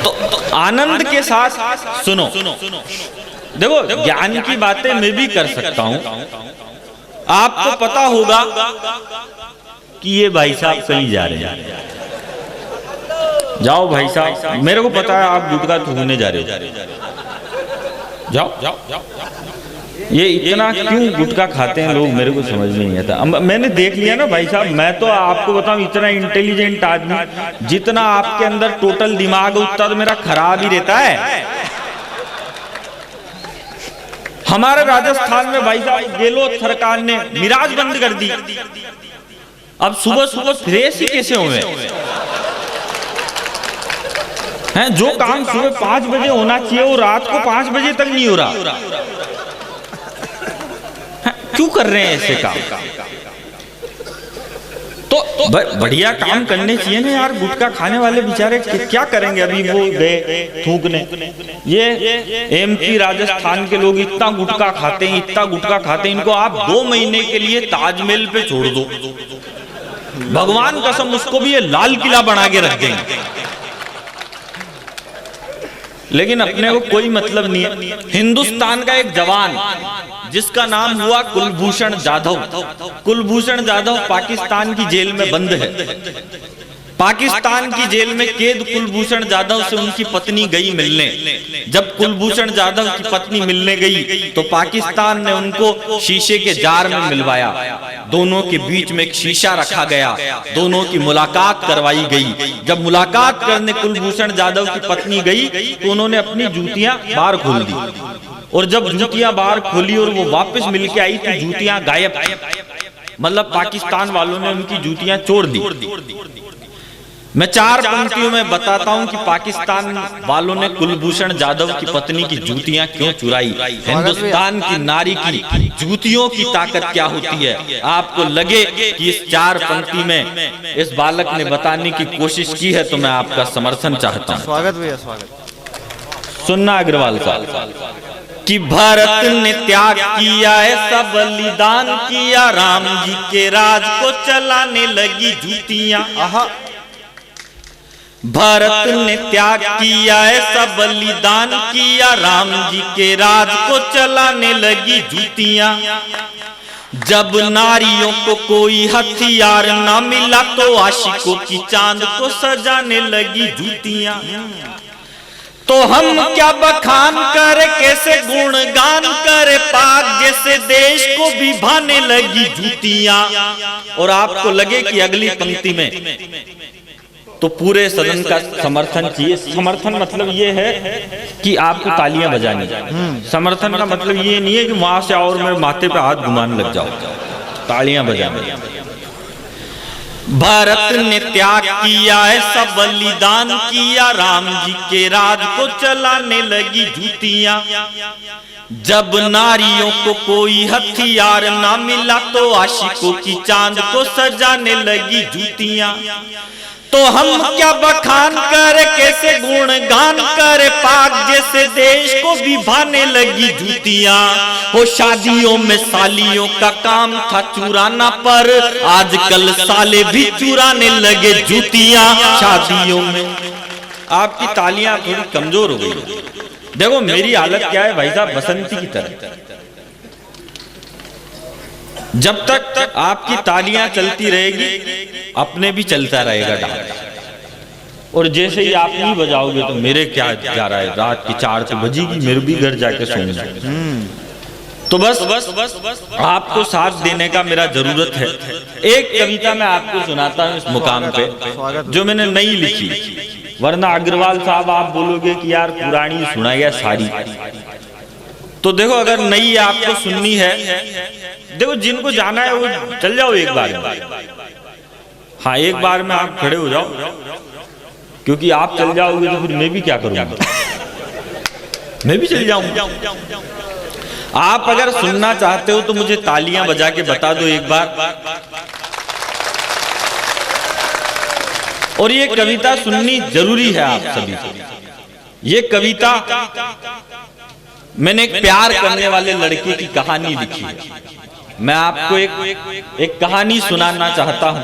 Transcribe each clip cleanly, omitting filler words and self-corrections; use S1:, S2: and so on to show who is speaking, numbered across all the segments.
S1: तो आनंद के साथ सुनो। देखो ज्ञान की बातें मैं भी कर सकता हूं। आपको पता होगा कि ये भाई साहब कहीं जा रहे हैं, जाओ भाई साहब, मेरे को पता है आप गुटखा थूकने जा रहे हो, जाओ। ये इतना क्यों गुटखा खाते हैं लोग, मेरे को समझ में नहीं आता। मैंने देख लिया ना भाई साहब, मैं तो आपको बताऊं इतना इंटेलिजेंट आदमी, जितना आपके अंदर टोटल दिमाग उतना तो मेरा खराब ही रहता है। हमारे राजस्थान में भाई साहब गहलोत सरकार ने मिराज बंद कर दी। अब सुबह सुबह फ्रेश ही कैसे हुए हैं? जो काम सुबह 5 बजे होना चाहिए वो रात को 5 बजे तक नहीं हो रहा। क्यों कर रहे हैं ऐसे काम? तो बढ़िया काम करने चाहिए ना यार। गुटखा खाने वाले बेचारे क्या करेंगे? अभी वो गए थूकने, ये एमपी राजस्थान के लोग इतना गुटखा खाते हैं, इतना गुटखा खाते हैं, इनको आप 2 महीने के लिए ताजमहल पे छोड़ दो, भगवान कसम उसको भी ये लाल किला बना के रख देंगे। लेकिन अपने को कोई मतलब नहीं है। हिंदुस्तान का एक जवान जिसका नाम हुआ कुलभूषण जाधव, कुलभूषण जाधव पाकिस्तान की जेल में बंद है। पाकिस्तान की जेल में कैद कुलभूषण जाधव से उनकी पत्नी गई मिलने। जब कुलभूषण जाधव की पत्नी मिलने गई तो पाकिस्तान ने उनको शीशे के जार में मिलवाया। दोनों के बीच में एक शीशा रखा गया, दोनों की मुलाकात करवाई गई। जब मुलाकात करने कुलभूषण जाधव की पत्नी गई तो उन्होंने अपनी जूतियां बाहर खोल दी, और जब जूतियां बाहर खोली और वो वापस मिलके आई तो जूतियां गायब। मतलब पाकिस्तान वालों ने उनकी जूतियां चोर दी। मैं 4 पंक्तियों में बताता हूं कि पाकिस्तान वालों ने कुलभूषण जाधव की पत्नी की जूतियां क्यों चुराई। हिंदुस्तान की नारी की जूतियों की ताकत क्या होती है। आपको लगे कि इस 4 पंक्ति में इस बालक ने बताने की कोशिश की है तो मैं आपका समर्थन चाहता हूं।
S2: स्वागत भैया, स्वागत।
S1: सुनना अग्रवाल साहब कि भारत ने त्याग किया है, सब बलिदान किया, राम जी के राज को चलाने लगी जूतियां। भारत ने त्याग किया है, सब बलिदान किया, राम जी के राज को चलाने लगी जूतियां। जब नारियों को कोई हथियार ना मिला तो आशिकों की चांद को सजाने लगी जूतियां। तो हम क्या बखान करे, कैसे गुणगान करे, पाक जैसे देश को भी भाने लगी जूतियां। और आपको लगे कि अगली पंक्ति में तो पूरे सदन का समर्थन चाहिए। समर्थन मतलब ये है कि आपको तालियां बजानी। समर्थन का मतलब ये नहीं है कि वहां से और मेरे माथे पे हाथ घुमाने लग जाओ, तालियां बजाने। भारत ने त्याग किया है, सब बलिदान किया, राम जी के राज को चलाने लगी जूतियां। जब नारियों को कोई हथियार ना मिला तो आशिकों की चांद को सजाने लगी जूतियां। तो हम क्या बखान करे, कैसे गुणगान करे, पाक जैसे देश को भी भाने लगी जूतियां। हो शादियों में सालियों का काम था चुराना, पर आजकल साले भी चुराने लगे जूतियां। शादियों में आपकी तालियां थोड़ी कमजोर हो गई। देखो मेरी हालत क्या है भाई साहब, बसंती की तरह। जब तक आपकी तालियां चलती रहेगी अपने भी चलता रहेगा डांस। और जैसे ही आप नहीं बजाओगे तो मेरे क्या जा रहा है, रात की 4 तो बजेगी, मेरे भी घर जाके सोऊंगा। तो बस आपको साथ देने का मेरा जरूरत है। एक कविता मैं आपको सुनाता हूँ इस मुकाम पे, जो मैंने नई लिखी, वरना अग्रवाल साहब आप बोलोगे कि यार पुरानी सुनाई है सारी। तो देखो अगर नई आपको सुननी है, देखो जिनको जाना है वो चल जाओ एक बार। हाँ एक बार में आप खड़े हो जाओ, क्योंकि आप चल जाओगे तो फिर मैं भी क्या करूंगा, मैं भी चल जाऊंगा। आप अगर सुनना चाहते हो तो मुझे तालियां बजा के बता दो एक बार। और ये कविता सुननी जरूरी है आप सभी को। ये कविता मैंने एक प्यार करने वाले लड़के की कहानी लिखी है। मैं आपको एक कहानी सुनाना चाहता हूं।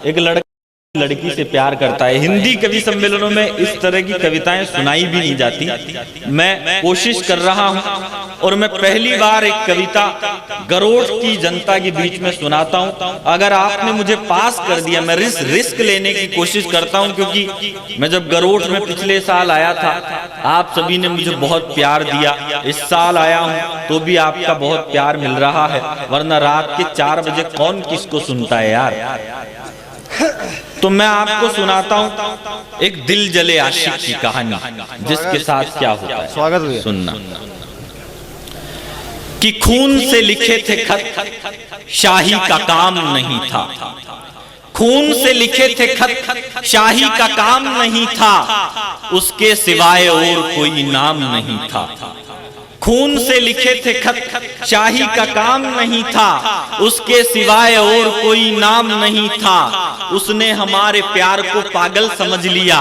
S1: एक लड़का लड़की से प्यार करता है। हिंदी कवि सम्मेलनों में इस तरह की कविताएं सुनाई भी नहीं जाती। मैं कोशिश कर रहा हूं और मैं पहली बार एक कविता गरोठ की जनता के बीच में सुनाता हूं। अगर आपने मुझे पास कर दिया, मैं रिस्क लेने की कोशिश करता हूं, क्योंकि मैं जब गरोठ में पिछले साल आया था आप सभी ने मुझे बहुत प्यार दिया। इस साल आया हूं तो भी आपका बहुत प्यार मिल रहा है, वरना रात के 4 बजे कौन किसको सुनता है यार। तो मैं आपको सुनाता हूं एक दिल जले आशिक की कहानी, जिसके साथ क्या होता है।
S2: स्वागत भैया।
S1: सुनना कि खून से लिखे थे खत, शाही का काम नहीं था। खून से लिखे थे खत, शाही का काम नहीं था, उसके सिवाय और कोई नाम नहीं था। खून से लिखे थे खत, शाही का काम नहीं था, उसके सिवाय और कोई नाम नहीं था। उसने हमारे प्यार को पागल समझ लिया,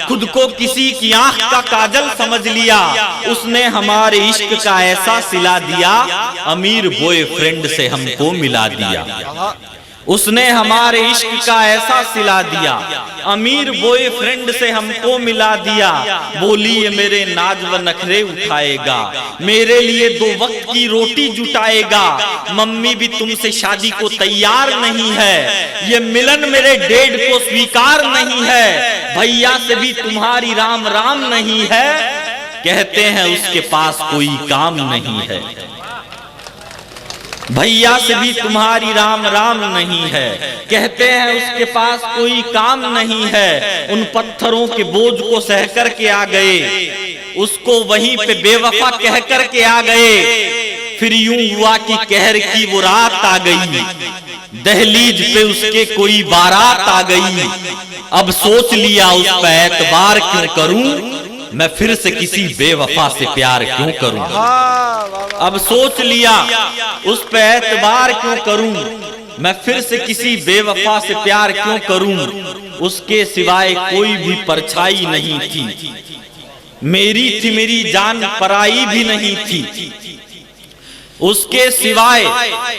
S1: खुद को किसी की आंख का काजल समझ लिया। उसने हमारे इश्क का ऐसा सिला दिया, अमीर बॉयफ्रेंड से हमको मिला दिया। उसने हमारे इश्क का ऐसा सिला दिया, अमीर बॉयफ्रेंड से हमको मिला दिया। बोली ये मेरे नाज व नखरे उठाएगा, मेरे लिए 2 वक्त की रोटी जुटाएगा। मम्मी भी तुमसे शादी को तैयार नहीं है, ये मिलन मेरे डैड को स्वीकार नहीं है। भैया से भी तुम्हारी राम राम नहीं है, कहते हैं उसके पास कोई काम नहीं है। भैया से भी तुम्हारी राम राम नहीं है, कहते हैं उसके पास कोई काम नहीं है। उन पत्थरों के बोझ को सह कर के आ गए, उसको वहीं पे बेवफा कह कर के आ गए। फिर यूं हुआ कि कहर की वो रात आ गई, दहलीज पे उसके कोई बारात आ गई। अब सोच लिया उस पे एतबार क्यों करूं, मैं फिर से किसी बेवफा से प्यार क्यों करूं। अब सोच लिया उस पे एतबार क्यों करूं, मैं फिर से किसी बेवफा से प्यार क्यों करूं। उसके सिवाय कोई भी परछाई नहीं थी, मेरी थी मेरी जान पराई भी नहीं थी। उसके सिवाय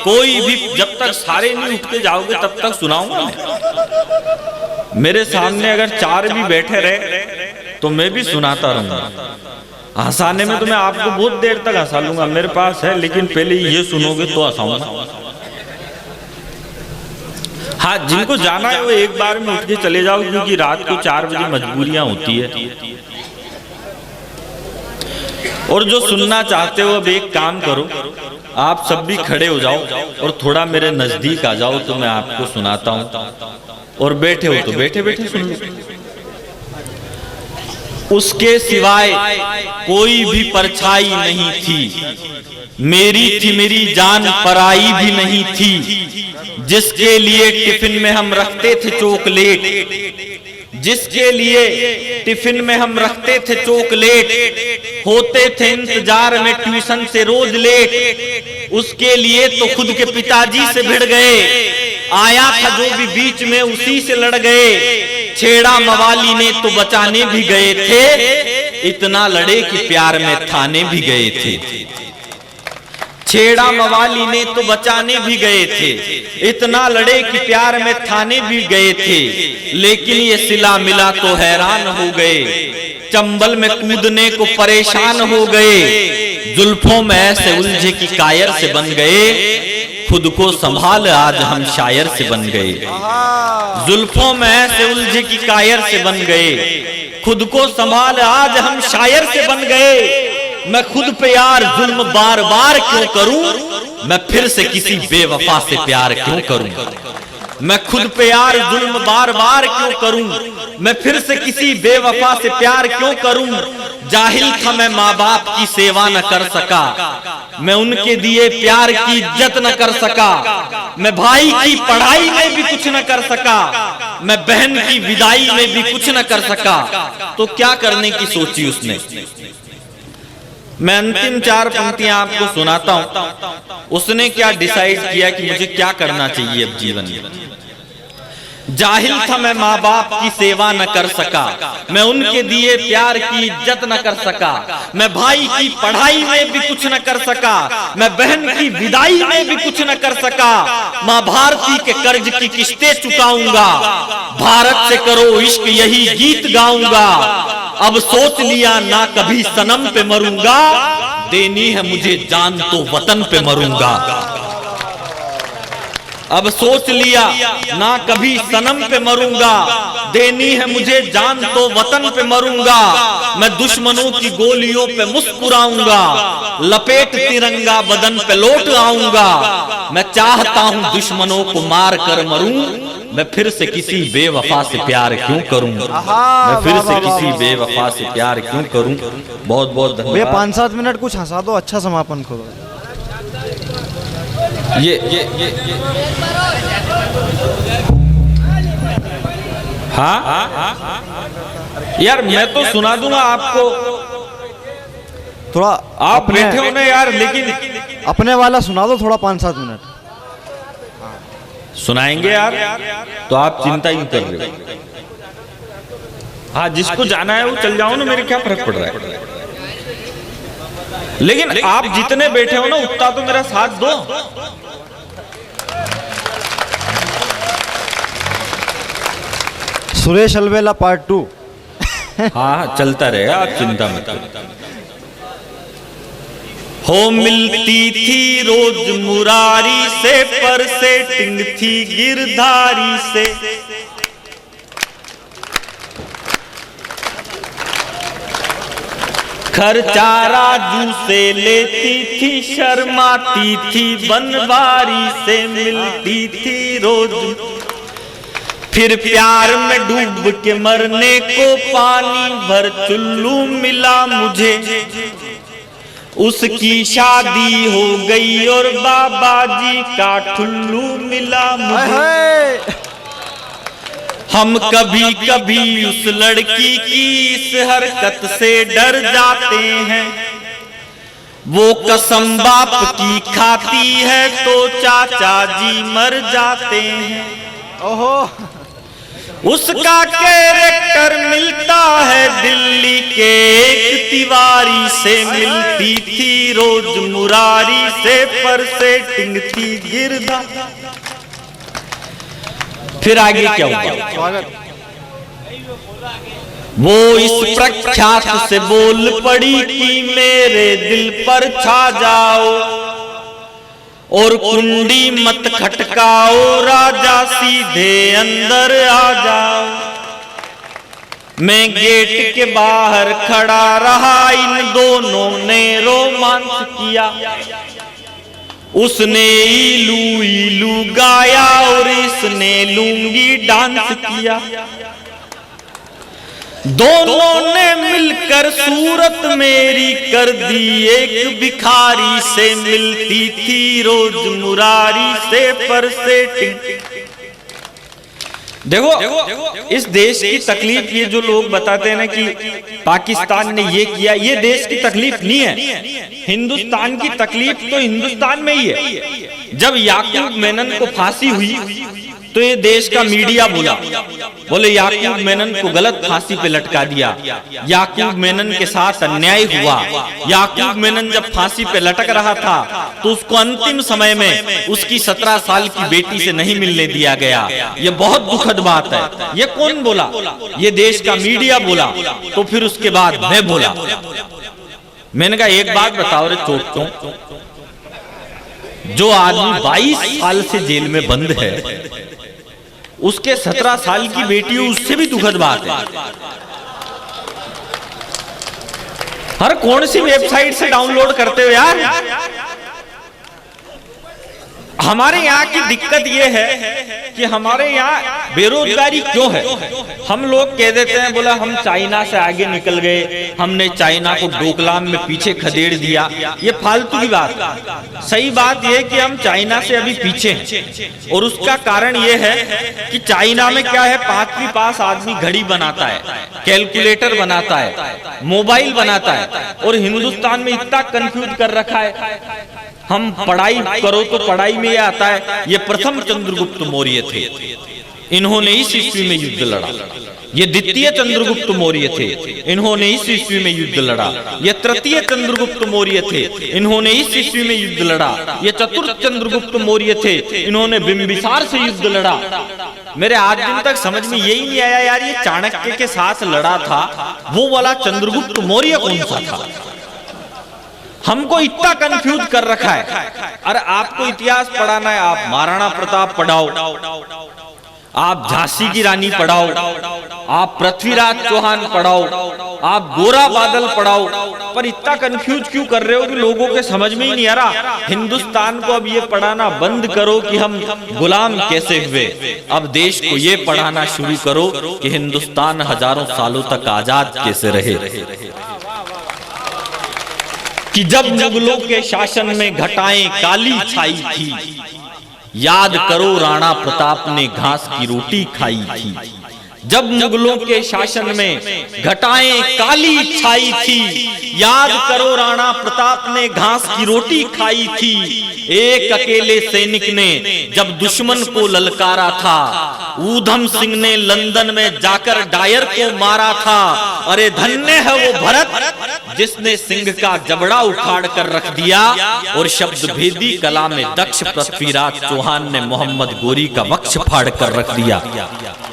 S1: कोई भी, जब तक सारे नहीं उठ के जाओगे तब तक सुनाऊंगा मैं। मेरे सामने अगर 4 भी बैठे रहे तो मैं भी सुनाता रहूंगा। हंसाने में तो मैं आपको बहुत देर तक हंसा लूंगा, मेरे पास है, लेकिन पहले ये सुनोगे तो हंसाऊंगा। हाँ, जिनको जाना है वो एक बार में उठ के चले जाओ, क्योंकि रात को 4 बजे मजबूरियां होती है। और जो सुनना चाहते हो अब एक काम करो, आप सब भी खड़े हो जाओ और थोड़ा मेरे नजदीक आ जाओ, तो मैं आपको सुनाता हूं। और बैठे हो तो बैठे बैठे सुन लो। उसके सिवाय कोई भी परछाई नहीं थी, मेरी थी मेरी जान पराई भी नहीं थी। जिसके लिए टिफिन में हम रखते थे चॉकलेट, जिसके लिए टिफिन में हम रखते थे चॉकलेट, होते थे इंतजार में ट्यूशन से रोज लेट। उसके लिए तो खुद के पिताजी से भिड़ गए, आया था जो भी बीच में उसी से लड़ गए। छेड़ा मवाली ने तो बचाने भी गए थे, इतना लड़े कि प्यार में थाने भी गए थे। छेड़ा मवाली ने तो बचाने भी गए थे, इतना लड़े कि प्यार में थाने भी गए थे। लेकिन ये सिला मिला तो हैरान हो गए, चंबल में कूदने को परेशान हो गए। जुल्फों में ऐसे उलझे कि कायर से बन गए, खुद को संभाल आज हम शायर से बन गए। जुल्फों में ऐसे उलझे कि कायर से बन गए, खुद को संभाल आज हम शायर से बन गए। मैं खुद पे यार जुल्म बार बार क्यों करूं, मैं फिर से किसी बेवफा से प्यार क्यों करूं। मैं खुद पे यार जुल्म बार बार क्यों करूं, मैं फिर से किसी बेवफा से प्यार क्यों करूं। जाहिल था मैं, माँ बाप की सेवा न कर सका, मैं उनके दिए प्यार की इज्जत न कर सका। मैं भाई की पढ़ाई में भी कुछ न कर सका, मैं बहन की विदाई में भी कुछ न कर सका। तो क्या करने की सोची उसने। मैं अंतिम 4 पंक्तियां आपको सुनाता हूं। उसने क्या डिसाइड किया कि मुझे क्या करना चाहिए अब जीवन में। जाहिल था मैं माँ बाप की सेवा न कर सका, मैं उनके दिए प्यार की इज्जत न कर सका, मैं भाई की पढ़ाई में भी कुछ न कर सका, मैं बहन की विदाई में भी कुछ न कर सका, माँ भारती के कर्ज की किस्तें चुकाऊंगा, भारत से करो इश्क यही गीत गाऊंगा, अब सोच लिया ना कभी सनम पे मरूंगा, देनी है मुझे जान तो वतन पे मरूंगा। अब सोच लिया ना कभी सनम पे मरूंगा, देनी है मुझे जान तो वतन पे मरूंगा, मैं दुश्मनों की गोलियों पे मुस्कुराऊंगा, लपेट तिरंगा बदन पे लौट आऊंगा, मैं चाहता हूं दुश्मनों को मार कर मरूं, मैं फिर से किसी बेवफा से प्यार क्यों करूं, मैं फिर से किसी बेवफा से प्यार क्यों करूं। बहुत बहुत धन्यवाद।
S3: 5-7 मिनट कुछ हंसा दो, अच्छा समापन करो।
S1: ये हाँ यार, मैं तो सुना दूंगा आपको,
S3: थोड़ा
S1: आप बैठे हो ना यार, लेकिन
S3: अपने वाला सुना दो थोड़ा 5-7 मिनट।
S1: सुनाएंगे यार, तो आप चिंता ही कर रहे हो। हाँ, जिसको जाना है वो चल जाओ ना, मेरे क्या फर्क पड़ रहा है, लेकिन आप जितने बैठे हो ना उतना तो मेरा साथ दो।
S3: सुरेश अलवेला पार्ट 2।
S1: हाँ चलता रहेगा, आप चिंता मत करो। हो मिलती थी रोज मुरारी से, पर सेटिंग थी गिरधारी से, खर्चा राजू से लेती थी, शर्माती थी बनवारी से, मिलती थी रोज, फिर प्यार में डूब के मरने को पानी भर चुल्लू मिला मुझे, उसकी शादी हो गई और बाबा जी का ठुल्लू मिला मुझे। हम कभी कभी उस लड़की की इस हरकत से डर जाते हैं, वो कसम बाप की खाती है तो चाचा जी मर जाते हैं।
S3: ओहो,
S1: उसका कैरेक्टर मिलता है दिल्ली के एक तिवारी से, मिलती थी रोज मुरारी से, पर सेटिंग थी गिरधा। फिर आगे क्या हुआ? वो इस प्रख्यात से बोल पड़ी कि मेरे दिल पर छा जाओ, और कुंडी मत खटकाओ राजा, सीधे अंदर आ जाओ। मैं गेट के बाहर खड़ा रहा, इन दोनों ने रोमांस किया, उसने इलू इलू गाया और इसने लूंगी डांस किया, दोनों ने मिलकर सूरत मेरी कर दी एक भिखारी से, मिलती थी रोज मुरारी से, पर सेटिंग। देखो इस देश की तकलीफ, ये जो लोग बताते हैं ना कि पाकिस्तान ने ये किया, ये देश की तकलीफ नहीं है, हिंदुस्तान की तकलीफ तो हिंदुस्तान में ही है। जब याकूब मेनन को फांसी हुई तो ये देश का मीडिया बोले याकूब मेनन को गलत फांसी पे लटका दिया, याकूब मेनन के साथ अन्याय हुआ। याकूब मेनन जब फांसी पे लटक रहा था तो उसको अंतिम समय में उसकी 17 साल की बेटी से नहीं मिलने दिया गया। ये बहुत दुखद बात है। ये कौन बोला? ये देश का मीडिया बोला। तो फिर उसके बाद मैं बोला, मैंने कहा एक बात बताओ रे चोटों, जो आदमी 22 साल से जेल में बंद है, उसके 17 साल की बेटी हो, उससे भी दुखद बात है। हर कौन सी वेबसाइट से डाउनलोड करते हो यार? हमारे यहाँ की दिक्कत यह है कि हमारे यहाँ बेरोजगारी क्यों है? हम लोग कह देते हैं बोला हम चाइना से आगे निकल गए, हमने चाइना को डोकलाम में पीछे खदेड़ दिया। ये फालतू की बात। सही बात यह कि हम चाइना से अभी पीछे हैं, और उसका कारण यह है कि चाइना में क्या है, 5वीं पास आदमी घड़ी बनाता है, कैलकुलेटर बनाता है, मोबाइल बनाता है, और हिंदुस्तान में इतना कंफ्यूज कर रखा है। हम पढ़ाई करो तो पढ़ाई में ये आता है, ये प्रथम चंद्रगुप्त मौर्य थे, इन्होंने इस ईस्वी में युद्ध लड़ा। ये द्वितीय चंद्रगुप्त मौर्य थे, इन्होंने इस ईस्वी में युद्ध लड़ा। ये तृतीय चंद्रगुप्त मौर्य थे, इन्होंने इस ईस्वी में युद्ध लड़ा। ये चतुर्थ चंद्रगुप्त मौर्य थे, इन्होंने बिंबिसार से युद्ध लड़ा। मेरे आज दिन तक समझ में यही नहीं आया यार, ये चाणक्य के साथ लड़ा था, वो वाला चंद्रगुप्त मौर्य कौन सा था? हमको इतना कंफ्यूज कर रखा है। अरे आपको इतिहास पढ़ाना है, आप महाराणा प्रताप पढ़ाओ, आप झांसी की रानी पढ़ाओ, आप पृथ्वीराज चौहान पढ़ाओ, आप गोरा बादल पढ़ाओ, पर इतना कंफ्यूज क्यों कर रहे हो कि लोगों के समझ में ही नहीं आ रहा। हिंदुस्तान को अब ये पढ़ाना बंद करो कि हम गुलाम कैसे हुए, अब देश को ये पढ़ाना शुरू करो कि हिंदुस्तान हजारों सालों तक आजाद कैसे रहे। कि जब मुगलों के शासन में घटाएं काली छाई थी, याद करो राणा प्रताप ने घास की रोटी खाई थी। जब मुगलों के शासन में घटाएं काली छाई थी, याद करो राणा प्रताप ने घास की रोटी खाई थी। एक अकेले सैनिक ने जब दुश्मन को ललकारा था, ऊधम सिंह ने लंदन में जाकर डायर को मारा था। अरे धन्य है वो भरत जिसने सिंह का जबड़ा उखाड़ कर रख दिया, और शब्द भेदी कला में दक्ष पृथ्वीराज चौहान ने मोहम्मद गोरी का वक्ष फाड़ कर रख दिया।